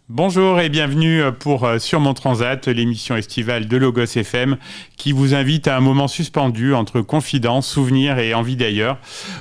Bonjour et bienvenue pour Sur mon Transat, l'émission estivale de Logos FM qui vous invite à un moment suspendu entre confidences, souvenirs et envie d'ailleurs.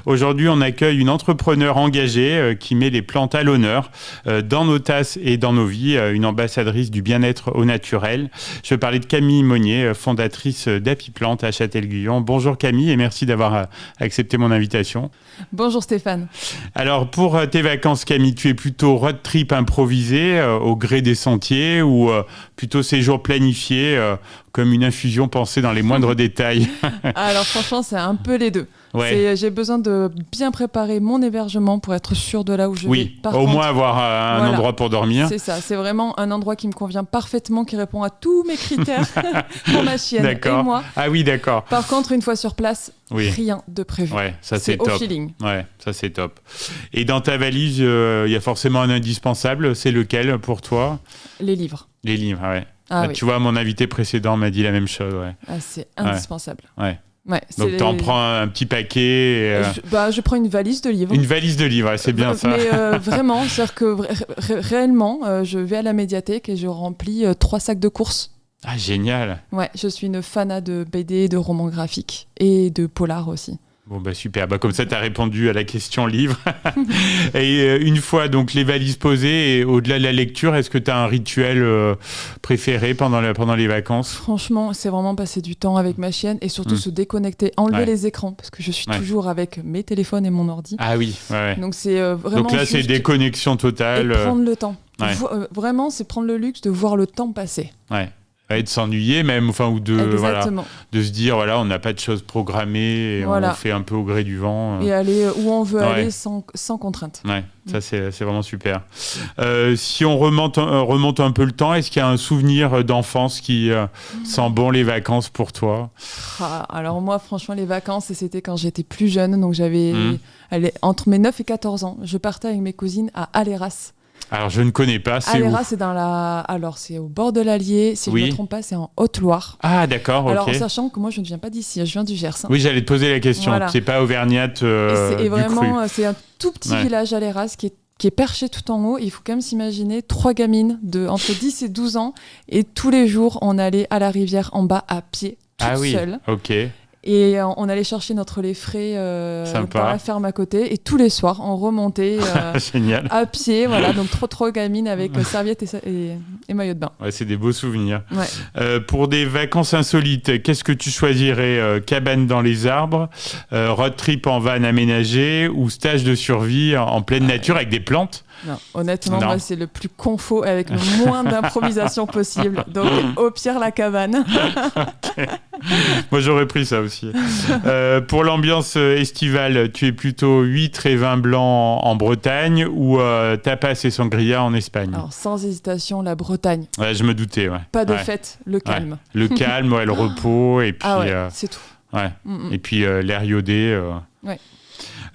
Aujourd'hui, on accueille une entrepreneure engagée qui met les plantes à l'honneur dans nos tasses et dans nos vies, une ambassadrice du bien-être au naturel. Je vais parler de Camille Monnier, fondatrice d'Happy Plante à Châtel-Guyon. Bonjour Camille et merci d'avoir accepté mon invitation. Bonjour Stéphane. Alors pour tes vacances Camille, tu es plutôt road trip improvisé au gré des sentiers ou plutôt séjour planifié comme une infusion pensée dans les moindres détails? Alors franchement, c'est un peu les deux. Ouais. J'ai besoin de bien préparer mon hébergement pour être sûr de là où je vais. Par contre, moins avoir un endroit pour dormir. C'est ça, c'est vraiment un endroit qui me convient parfaitement, qui répond à tous mes critères pour ma chienne et moi. Ah oui, d'accord. Par contre, une fois sur place, rien de prévu. Ouais, ça c'est top. Au feeling. Ouais, ça c'est top. Et dans ta valise, il y a forcément un indispensable. C'est lequel pour toi? Les livres. Les livres, ouais. Oui. Tu vois, mon invité précédent m'a dit la même chose. Ouais. Ah, c'est indispensable. Ouais. Donc t'en prends un petit paquet. Je prends une valise de livres. Une valise de livres, c'est bien ça. Mais vraiment, c'est-à-dire que réellement, je vais à la médiathèque et je remplis 3 sacs de courses. Ah, génial. Ouais, je suis une fanat de BD, de romans graphiques et de polar aussi. Bon, super. Comme ça, tu as répondu à la question livre. Et une fois donc les valises posées, et au-delà de la lecture, est-ce que tu as un rituel préféré pendant les vacances? Franchement, c'est vraiment passer du temps avec ma chienne et surtout se déconnecter, enlever les écrans, parce que je suis toujours avec mes téléphones et mon ordi. Ah oui, ouais. Donc, c'est vraiment. Donc là, c'est déconnexion totale. Et prendre le temps. Ouais. Vraiment, c'est prendre le luxe de voir le temps passer. Ouais. Et de s'ennuyer même, ou de se dire, on n'a pas de choses programmées, et on fait un peu au gré du vent. Et aller où on veut aller sans contrainte. Ouais, ça c'est vraiment super. Si on remonte un peu le temps, est-ce qu'il y a un souvenir d'enfance qui sent bon les vacances pour toi? Alors moi, franchement, les vacances, c'était quand j'étais plus jeune, donc j'avais entre mes 9 et 14 ans. Je partais avec mes cousines à Aléras. Alors, je ne connais pas, c'est Aléras, où? c'est Alors, c'est au bord de l'Allier. Si je ne me trompe pas, c'est en Haute-Loire. Ah, d'accord, ok. Alors, en sachant que moi, je ne viens pas d'ici, je viens du Gers. Oui, j'allais te poser la question. Voilà. C'est pas Auvergnate et vraiment, cru. C'est un tout petit village, Aléras, qui est perché tout en haut. Il faut quand même s'imaginer 3 gamines entre 10 et 12 ans. Et tous les jours, on allait à la rivière en bas à pied, toute seule. Ok. Et on allait chercher notre lait frais dans la ferme à côté. Et tous les soirs, on remontait Génial. à pied. Voilà, donc trop gamine avec serviette et maillot de bain. Ouais, c'est des beaux souvenirs. Ouais. Pour des vacances insolites, qu'est-ce que tu choisirais? Cabane dans les arbres, road trip en van aménagé ou stage de survie en pleine nature avec des plantes? Non, honnêtement, moi, c'est le plus confort avec le moins d'improvisation possible. Donc, au pire, la cabane. Okay. Moi, j'aurais pris ça aussi. Pour l'ambiance estivale, tu es plutôt huîtres et vin blanc en Bretagne ou tapas et sangria en Espagne? Alors, sans hésitation, la Bretagne. Ouais, je me doutais, ouais. Pas de fête, le calme. Ouais. Le calme, le repos, et puis... c'est tout. Ouais. Et puis, l'air iodé... Ouais.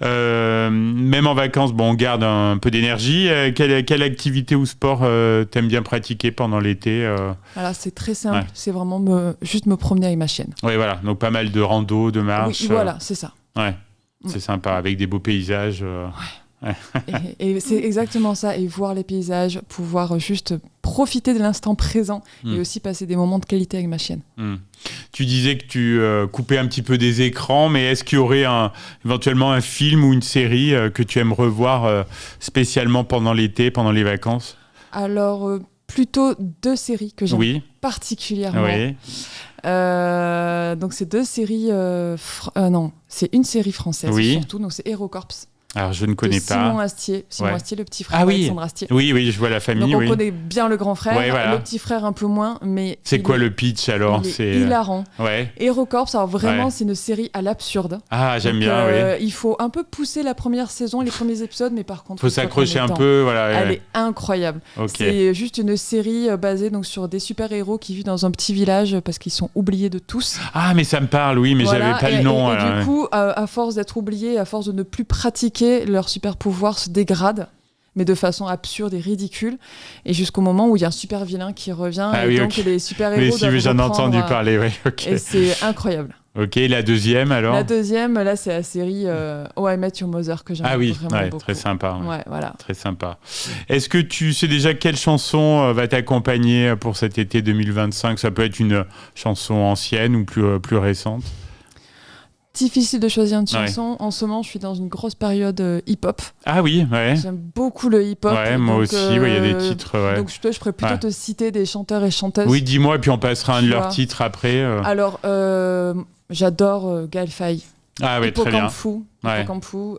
Même en vacances, on garde un peu d'énergie. Quelle activité ou sport t'aimes bien pratiquer pendant l'été? Alors c'est très simple, c'est vraiment juste me promener avec ma chienne. Oui, voilà, donc pas mal de rando, de marche. Oui, voilà, c'est ça. Ouais, c'est sympa, avec des beaux paysages. Et c'est exactement ça, et voir les paysages, pouvoir juste profiter de l'instant présent et aussi passer des moments de qualité avec ma chienne. Tu disais que tu coupais un petit peu des écrans, mais est-ce qu'il y aurait éventuellement un film ou une série que tu aimes revoir spécialement pendant l'été, pendant les vacances? Alors, plutôt 2 séries que j'aime particulièrement. Oui. Donc, c'est 2 séries... non, c'est une série française surtout, donc c'est HeroCorps. Alors, je ne connais pas. Simon Astier, le petit frère d'Alexandre Astier. Oui, je vois la famille. Donc, on connaît bien le grand frère, le petit frère un peu moins, mais... C'est quoi le pitch, alors? C'est hilarant. Ouais. HeroCorps, alors vraiment, c'est une série à l'absurde. Ah, j'aime bien, Il faut un peu pousser la première saison, les premiers épisodes, mais par contre... Il faut s'accrocher un peu, voilà. Elle est incroyable. C'est juste une série basée donc, sur des super-héros qui vivent dans un petit village parce qu'ils sont oubliés de tous. Ah, mais ça me parle, oui, mais j'avais pas le nom. Et du coup, à force d'être oubliés, à force de ne plus pratiquer, leur super pouvoir se dégrade, mais de façon absurde et ridicule, et jusqu'au moment où il y a un super vilain qui revient, donc les super héros doivent reprendre. J'en ai entendu parler, et c'est incroyable. Ok, la deuxième alors? La deuxième, là, c'est la série Oh, I Met Your Mother que j'aime vraiment beaucoup. Très sympa. Ouais, voilà. Très sympa. Est-ce que tu sais déjà quelle chanson va t'accompagner pour cet été 2025? Ça peut être une chanson ancienne ou plus récente. Difficile de choisir une chanson. En ce moment, je suis dans une grosse période hip-hop. Ah oui, ouais. J'aime beaucoup le hip-hop. Ouais, moi aussi, il y a des titres. Ouais. Donc, je pourrais plutôt te citer des chanteurs et chanteuses. Oui, dis-moi, et puis on passera un de leurs titres après. Alors, j'adore Gaël Faye. Ah oui, très bien. Hippocampfou,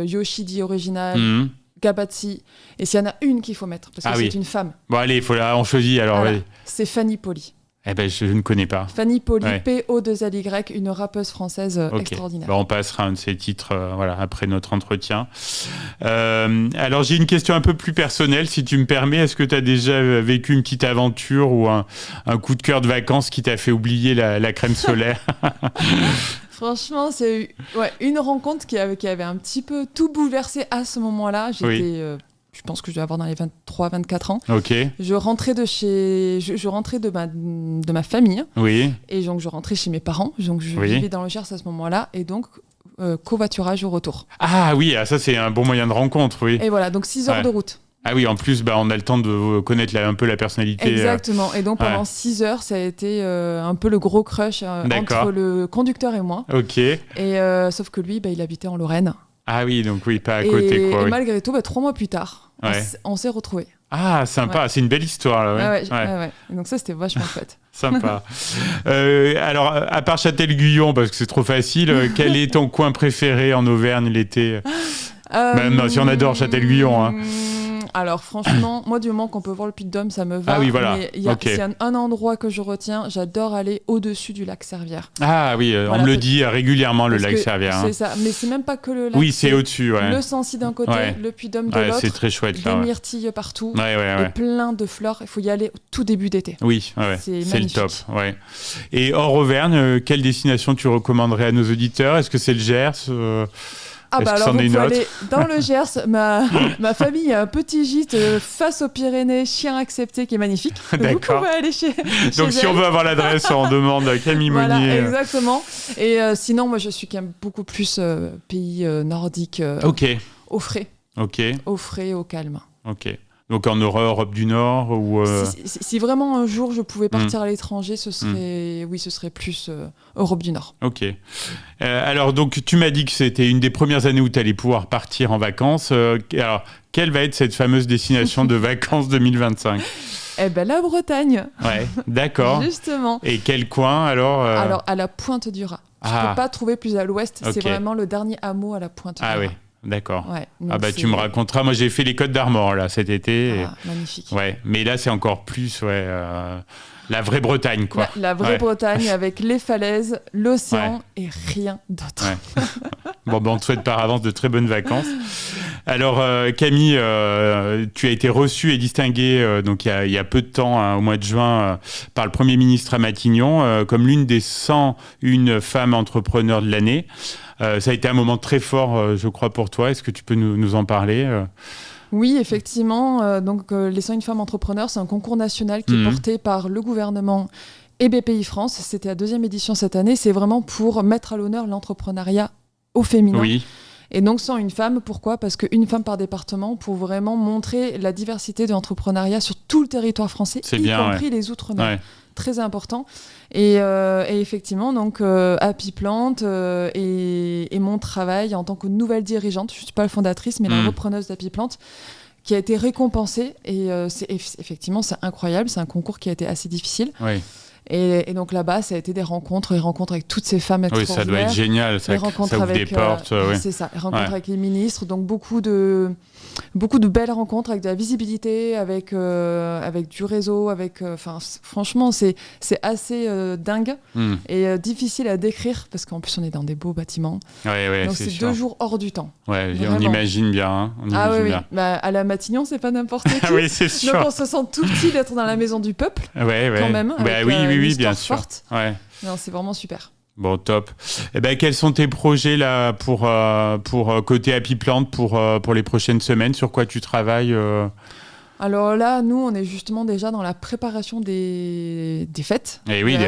Yoshidi original, Gabatsi. Et s'il y en a une qu'il faut mettre, parce que c'est une femme. Bon, allez, on choisit alors. Voilà. C'est Fanny Polly. Eh ben, je ne connais pas. Fanny Polly, P-O-2-L-Y, une rappeuse française extraordinaire. Bon, on passera un de ces titres après notre entretien. Alors, j'ai une question un peu plus personnelle, si tu me permets. Est-ce que tu as déjà vécu une petite aventure ou un coup de cœur de vacances qui t'a fait oublier la crème solaire? Franchement, c'est une rencontre qui avait un petit peu tout bouleversé à ce moment-là. J'étais... je pense que je devais avoir dans les 23-24 ans. Ok. Je rentrais de ma famille. Oui. Et donc, je rentrais chez mes parents. Donc, je vivais dans le Gers à ce moment-là. Et donc, covoiturage au retour. Ah oui, ça, c'est un bon moyen de rencontre, oui. Et voilà, donc 6 heures de route. Ah oui, en plus, on a le temps de connaître un peu la personnalité. Exactement. Et donc, pendant 6 heures, ça a été un peu le gros crush entre le conducteur et moi. Ok. Et sauf que lui, il habitait en Lorraine. Ah oui, donc pas à côté. Et malgré tout, 3 mois plus tard, on s'est retrouvés. Ah, sympa, c'est une belle histoire. Là, ouais. Donc ça, c'était vachement chouette. Sympa. Alors, à part Châtel-Guyon, parce que c'est trop facile, quel est ton coin préféré en Auvergne l'été? Même si on adore Châtel-Guyon. Hein. Alors franchement, moi du moment qu'on peut voir le Puy-de-Dôme, ça me va. Ah oui, voilà. Mais il y a un endroit que je retiens, j'adore aller au-dessus du lac Servière. Ah oui, on me le dit régulièrement, le lac Servière. C'est ça, mais c'est même pas que le lac. Oui, c'est au-dessus. Ouais. Le Sancy d'un côté, le Puy-de-Dôme de l'autre. C'est très chouette là. Des myrtilles partout. Et plein de fleurs. Il faut y aller au tout début d'été. Oui, c'est le top. Ouais. Et hors Auvergne, quelle destination tu recommanderais à nos auditeurs? Est-ce que c'est le Gers alors vous pouvez aller dans le Gers. Ma famille a un petit gîte face aux Pyrénées, chien accepté, qui est magnifique. D'accord. Vous pouvez aller chez Donc si on veut avoir l'adresse, on demande à Camille Monnier. Voilà, exactement. Et sinon, moi je suis quand même beaucoup plus pays nordique. Au frais. Ok. Au frais, au calme. Ok. Donc en Europe du Nord ou si vraiment un jour je pouvais partir à l'étranger, ce serait plus Europe du Nord. Ok. Alors donc tu m'as dit que c'était une des premières années où tu allais pouvoir partir en vacances. Alors quelle va être cette fameuse destination de vacances 2025? La Bretagne. Ouais, d'accord. Justement. Et quel coin alors Alors à la Pointe du Raz. Je ne peux pas trouver plus à l'ouest. C'est vraiment le dernier hameau à la Pointe du Raz. Ah oui. D'accord. Ouais, tu me raconteras. Moi, j'ai fait les Côtes d'Armor là cet été. Magnifique. Ouais, mais là, c'est encore plus la vraie Bretagne, quoi. La vraie Bretagne avec les falaises, l'océan et rien d'autre. Ouais. Bon, on te souhaite par avance de très bonnes vacances. Alors, Camille, tu as été reçue et distinguée donc il y a peu de temps, au mois de juin, par le Premier ministre à Matignon, comme l'une des 101 femmes entrepreneurs de l'année. Ça a été un moment très fort, je crois, pour toi. Est-ce que tu peux nous en parler Oui, effectivement. Les 101 femmes entrepreneurs, c'est un concours national qui est porté par le gouvernement et BPI France. C'était la 2e édition cette année. C'est vraiment pour mettre à l'honneur l'entrepreneuriat au féminin. Oui. Et donc, 101 femmes, pourquoi ? Parce qu'une femme par département, pour vraiment montrer la diversité de l'entrepreneuriat sur tout le territoire français, compris les Outre-mer. Ouais. Très important. Et effectivement, donc, Happy Plant et mon travail en tant que nouvelle dirigeante, je ne suis pas la fondatrice, mais la repreneuse d'Happy Plant, qui a été récompensée. Et effectivement, c'est incroyable. C'est un concours qui a été assez difficile. Oui. Et donc là-bas, ça a été des rencontres avec toutes ces femmes extraordinaires. Oui, ça doit être génial. Ça ouvre des portes. C'est ça, les rencontres avec les ministres. Donc beaucoup de belles rencontres avec de la visibilité, avec du réseau. Franchement, c'est assez dingue et difficile à décrire parce qu'en plus, on est dans des beaux bâtiments. Donc c'est 2 jours hors du temps. Ouais, on imagine bien. Hein. Oui. À la Matignon, c'est pas n'importe qui. Oui, c'est sûr. Donc on se sent tout petit d'être dans la maison du peuple. Quand même. Oui, bien sûr. Forte. Ouais. Non, c'est vraiment super. Bon, top. Quels sont tes projets là pour côté Happy Plant pour les prochaines semaines? Sur quoi tu travailles Alors là, nous, on est justement déjà dans la préparation des fêtes. Et oui,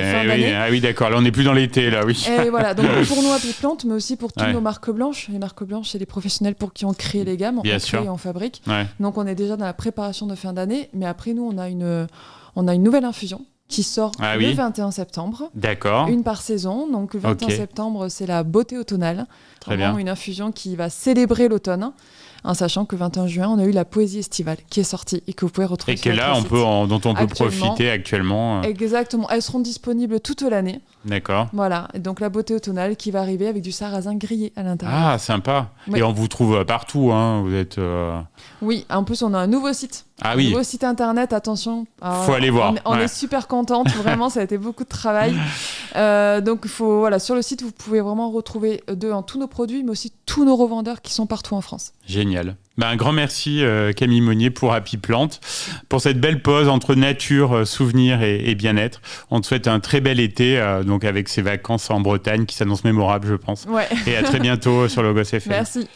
d'accord. Là, on n'est plus dans l'été, là, oui. Et voilà, donc pour nous, Happy Plant, mais aussi pour toutes nos marques blanches. Les marques blanches, c'est les professionnels qui ont créé les gammes, Bien on sûr. crée et on fabrique. Ouais. Donc on est déjà dans la préparation de fin d'année. Mais après, nous, on a une nouvelle infusion qui sort le 21 septembre. D'accord. Une par saison. Donc le 21 septembre, c'est la beauté automnale. Très bien. Une infusion qui va célébrer l'automne. En sachant que le 21 juin, on a eu la poésie estivale qui est sortie et que vous pouvez retrouver sur notre site. Dont on peut profiter actuellement. Exactement. Elles seront disponibles toute l'année. D'accord. Voilà. Et donc la beauté automnale qui va arriver avec du sarrasin grillé à l'intérieur. Ah, sympa. Oui. Et on vous trouve partout. Vous êtes. Oui. En plus, on a un nouveau site. Ah oui. Un nouveau site internet. Attention. Faut aller voir. On est super contente. Vraiment, ça a été beaucoup de travail. Donc sur le site, vous pouvez vraiment retrouver tous nos produits, mais aussi tous nos revendeurs qui sont partout en France. Génial. Un grand merci Camille Monnier pour Happy Plant, pour cette belle pause entre nature, souvenirs et bien-être. On te souhaite un très bel été, donc avec ces vacances en Bretagne qui s'annoncent mémorables, je pense. Ouais. Et à très bientôt sur Logos FM. Merci.